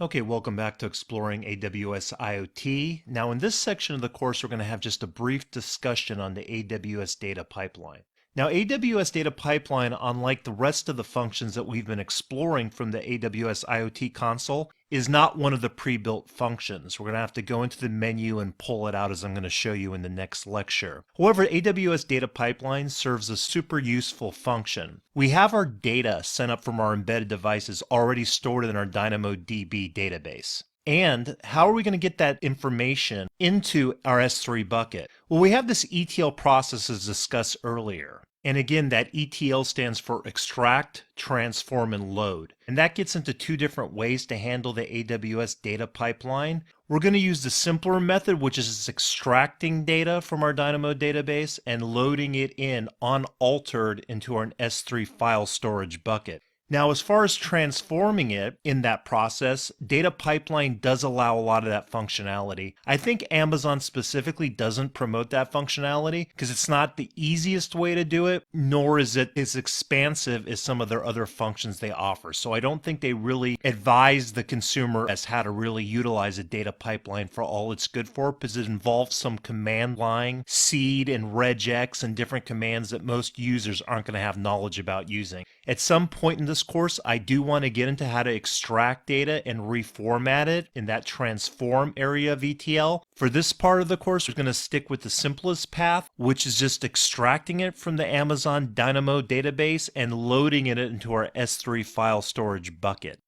Okay, welcome back to Exploring AWS IoT. Now in this section of the course, we're going to have just a brief discussion on the AWS Data Pipeline. Now AWS Data Pipeline, unlike the rest of the functions that we've been exploring from the AWS IoT console, is not one of the pre-built functions. We're going to have to go into the menu and pull it out as I'm going to show you in the next lecture. However, AWS Data Pipeline serves a super useful function. We have our data sent up from our embedded devices already stored in our DynamoDB database. And how are we going to get that information into our S3 bucket? Well, we have this ETL process as discussed earlier. And again, that ETL stands for extract, transform, and load. And that gets into two different ways to handle the AWS data pipeline. We're going to use the simpler method, which is extracting data from our Dynamo database and loading it in unaltered into our S3 file storage bucket. Now, as far as transforming it in that process, Data Pipeline does allow a lot of that functionality. I think Amazon specifically doesn't promote that functionality because it's not the easiest way to do it, nor is it as expansive as some of their other functions they offer. So I don't think they really advise the consumer as how to really utilize a Data Pipeline for all it's good for, because it involves some command line, seed, and regex, and different commands that most users aren't going to have knowledge about using. At some point in this course, I do want to get into how to extract data and reformat it in that transform area of ETL. For this part of the course, we're going to stick with the simplest path, which is just extracting it from the Amazon Dynamo database and loading it into our S3 file storage bucket.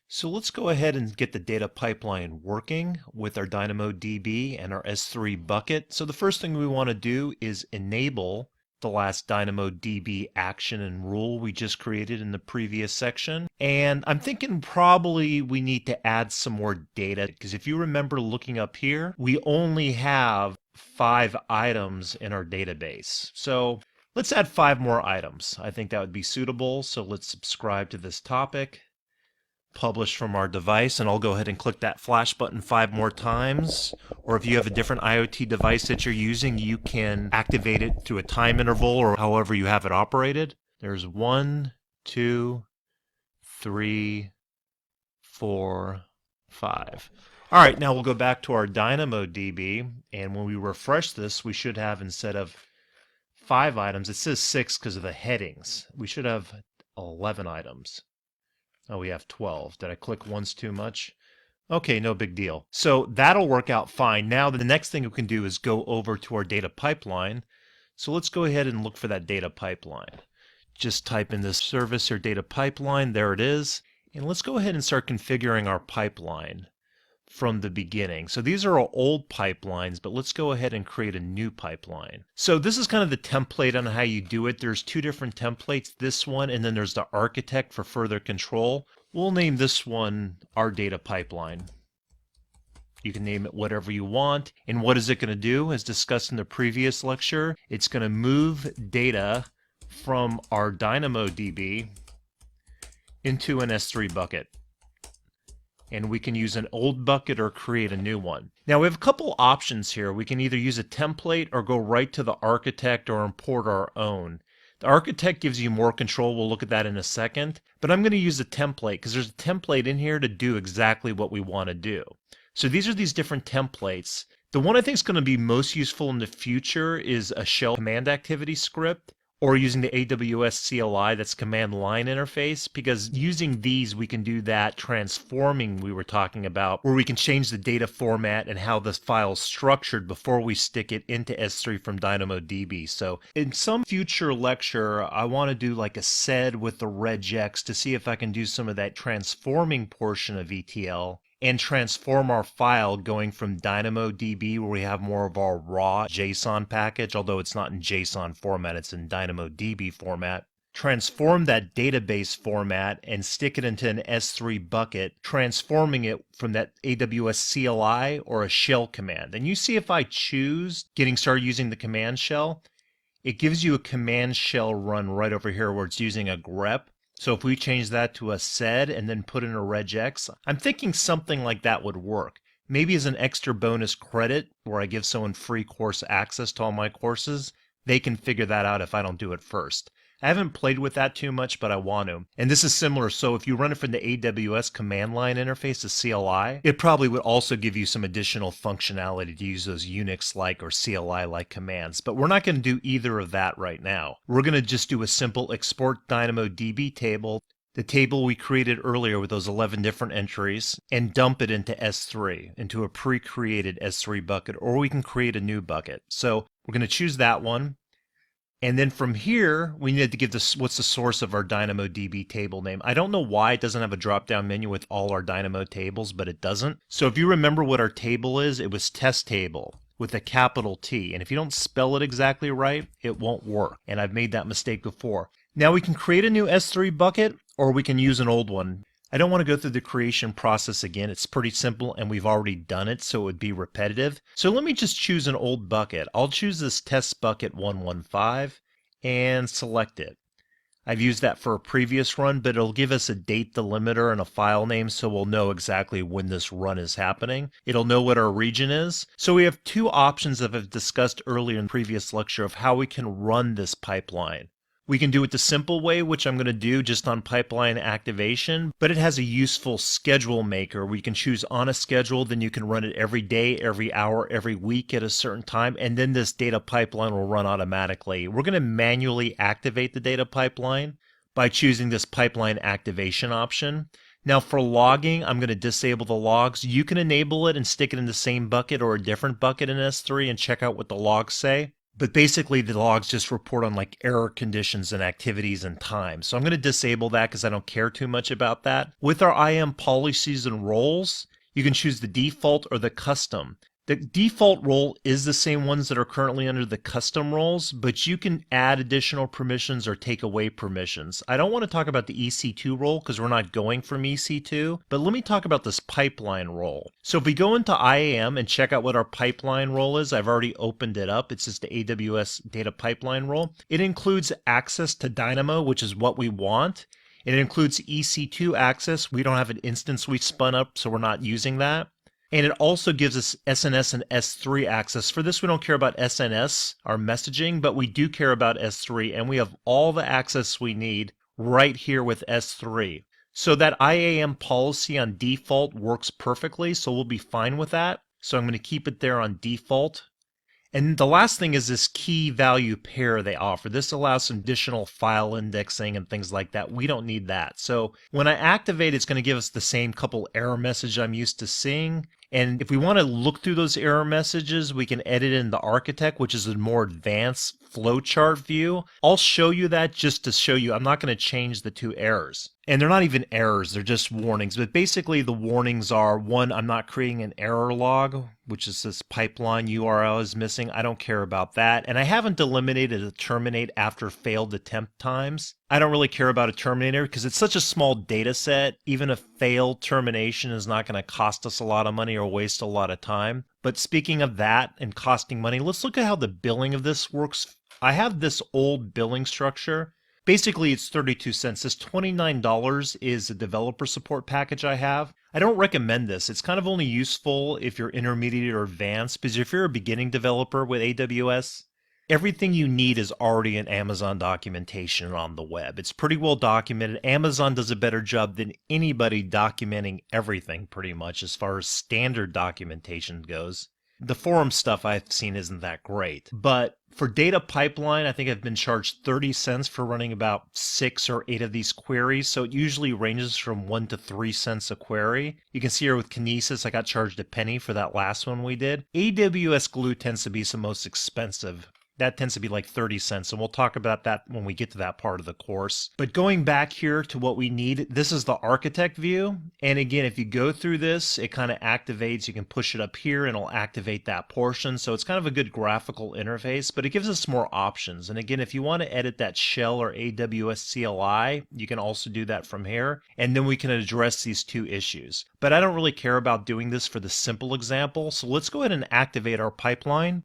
So let's go ahead and get the data pipeline working with our DynamoDB and our S3 bucket. So the first thing we want to do is enable the last DynamoDB action and rule we just created in the previous section. And I'm thinking probably we need to add some more data, because if you remember looking up here, we only have 5 items in our database. So let's add 5 more items. I think that would be suitable. So let's subscribe to this topic, publish from our device, and I'll go ahead and click that flash button 5 more times. Or if you have a different IoT device that you're using, you can activate it through a time interval or however you have it operated. There's 1, 2, 3, 4, 5. All right, now we'll go back to our DynamoDB, and when we refresh this, we should have, instead of 5 items, it says 6 because of the headings. We should have 11 items. Oh, we have 12. Did I click once too much? Okay, no big deal. So that'll work out fine. Now the next thing we can do is go over to our data pipeline. So let's go ahead and look for that data pipeline. Just type in this service or data pipeline. There it is. And let's go ahead and start configuring our pipeline from the beginning. So these are our old pipelines, but let's go ahead and create a new pipeline. So this is kind of the template on how you do it. There's 2 different templates, this one, and then there's the architect for further control. We'll name this one our data pipeline. You can name it whatever you want. And what is it going to do? As discussed in the previous lecture, it's going to move data from our DynamoDB into an S3 bucket. And we can use an old bucket or create a new one. Now we have a couple options here. We can either use a template or go right to the architect or import our own. The architect gives you more control. We'll look at that in a second. But I'm going to use a template because there's a template in here to do exactly what we want to do. So these are these different templates. The one I think is going to be most useful in the future is a shell command activity script, or using the AWS CLI, that's command line interface, because using these we can do that transforming we were talking about, where we can change the data format and how the file is structured before we stick it into S3 from DynamoDB. So in some future lecture, I want to do like a sed with the regex to see if I can do some of that transforming portion of ETL and transform our file going from DynamoDB, where we have more of our raw JSON package, although it's not in JSON format, it's in DynamoDB format. Transform that database format and stick it into an S3 bucket, transforming it from that AWS CLI or a shell command. And you see if I choose getting started using the command shell, it gives you a command shell run right over here where it's using a grep. So if we change that to a sed and then put in a regex, I'm thinking something like that would work. Maybe as an extra bonus credit where I give someone free course access to all my courses, they can figure that out if I don't do it first. I haven't played with that too much, but I want to. And this is similar. So if you run it from the AWS command line interface, the CLI, it probably would also give you some additional functionality to use those Unix-like or CLI-like commands. But we're not going to do either of that right now. We're going to just do a simple export DynamoDB table, the table we created earlier with those 11 different entries, and dump it into S3, into a pre-created S3 bucket, or we can create a new bucket. So we're going to choose that one. And then from here, we need to give this, what's the source of our DynamoDB table name. I don't know why it doesn't have a drop-down menu with all our Dynamo tables, but it doesn't. So if you remember what our table is, it was test table with a capital T. And if you don't spell it exactly right, it won't work. And I've made that mistake before. Now we can create a new S3 bucket, or we can use an old one. I don't want to go through the creation process again. It's pretty simple and we've already done it, so it would be repetitive. So let me just choose an old bucket. I'll choose this test bucket 115 and select it. I've used that for a previous run, but it'll give us a date delimiter and a file name, so we'll know exactly when this run is happening. It'll know what our region is. So we have two options that I've discussed earlier in the previous lecture of how we can run this pipeline. We can do it the simple way, which I'm going to do just on pipeline activation, but it has a useful schedule maker where you can choose on a schedule, then you can run it every day, every hour, every week at a certain time, and then this data pipeline will run automatically. We're going to manually activate the data pipeline by choosing this pipeline activation option. Now for logging, I'm going to disable the logs. You can enable it and stick it in the same bucket or a different bucket in S3 and check out what the logs say. But basically, the logs just report on like error conditions and activities and time. So I'm going to disable that because I don't care too much about that. With our IAM policies and roles, you can choose the default or the custom. The default role is the same ones that are currently under the custom roles, but you can add additional permissions or take away permissions. I don't want to talk about the EC2 role because we're not going from EC2, but let me talk about this pipeline role. So if we go into IAM and check out what our pipeline role is, I've already opened it up. It's just the AWS Data Pipeline role. It includes access to Dynamo, which is what we want. It includes EC2 access. We don't have an instance we spun up, so we're not using that. And it also gives us SNS and S3 access. For this, we don't care about SNS, our messaging, but we do care about S3, and we have all the access we need right here with S3. So that IAM policy on default works perfectly, so we'll be fine with that. So I'm going to keep it there on default. And the last thing is this key value pair they offer. This allows some additional file indexing and things like that. We don't need that. So when I activate, it's going to give us the same couple error messages I'm used to seeing. And if we want to look through those error messages, we can edit in the architect, which is a more advanced flowchart view. I'll show you that just to show you. I'm not going to change the two errors. And they're not even errors, they're just warnings. But basically the warnings are, one, I'm not creating an error log, which is this pipeline URL is missing. I don't care about that. And I haven't delimited a terminate after failed attempt times. I don't really care about a terminator because it's such a small data set. Even a failed termination is not going to cost us a lot of money or waste a lot of time. But speaking of that and costing money, let's look at how the billing of this works. I have this old billing structure. Basically, it's 32 cents. This $29 is a developer support package I have. I don't recommend this. It's kind of only useful if you're intermediate or advanced, because if you're a beginning developer with AWS, everything you need is already in Amazon documentation on the web. It's pretty well documented. Amazon does a better job than anybody documenting everything pretty much as far as standard documentation goes. The forum stuff I've seen isn't that great, but for data pipeline, I think I've been charged 30 cents for running about 6 or 8 of these queries. So it usually ranges from 1 to 3 cents a query. You can see here with Kinesis, I got charged a penny for that last one we did. AWS Glue tends to be the most expensive. That tends to be like 30 cents, and we'll talk about that when we get to that part of the course. But going back here to what we need, this is the architect view. And again, if you go through this, it kind of activates. You can push it up here and it'll activate that portion. So it's kind of a good graphical interface, but it gives us more options. And again, if you want to edit that shell or AWS CLI, you can also do that from here. And then we can address these two issues. But I don't really care about doing this for the simple example. So let's go ahead and activate our pipeline.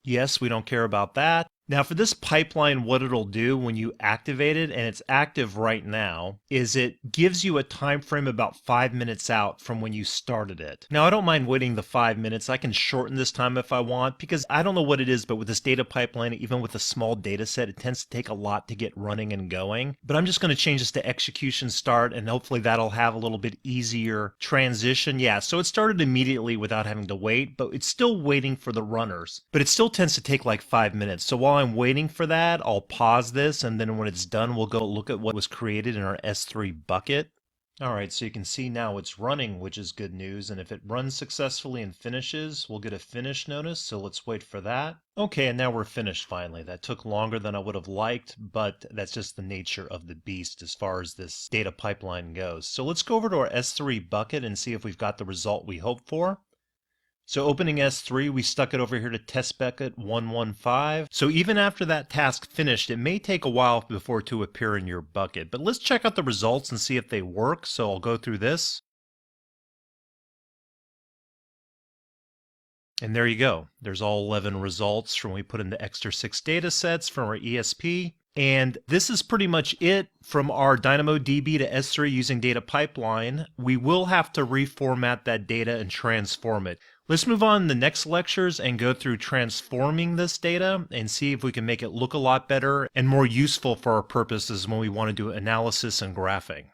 Yes, we don't care about that. Now for this pipeline, what it'll do when you activate it, and it's active right now, is it gives you a time frame about 5 minutes out from when you started it. Now I don't mind waiting the 5 minutes. I can shorten this time if I want, because I don't know what it is, but with this data pipeline, even with a small data set, it tends to take a lot to get running and going. But I'm just going to change this to execution start, and hopefully that'll have a little bit easier transition. Yeah, so it started immediately without having to wait, but it's still waiting for the runners. But it still tends to take like 5 minutes. So while I'm waiting for that, I'll pause this, and then when it's done, we'll go look at what was created in our S3 bucket. All right, so you can see now it's running, which is good news. And if it runs successfully and finishes, we'll get a finish notice. So let's wait for that. Okay, and now we're finished finally. That took longer than I would have liked, but that's just the nature of the beast as far as this data pipeline goes. So let's go over to our S3 bucket and see if we've got the result we hoped for. So opening S3, we stuck it over here to test bucket 115. So even after that task finished, it may take a while before it to appear in your bucket. But let's check out the results and see if they work. So I'll go through this. And there you go. There's all 11 results from when we put in the extra 6 data sets from our ESP. And this is pretty much it from our DynamoDB to S3 using data pipeline. We will have to reformat that data and transform it. Let's move on to the next lectures and go through transforming this data and see if we can make it look a lot better and more useful for our purposes when we want to do analysis and graphing.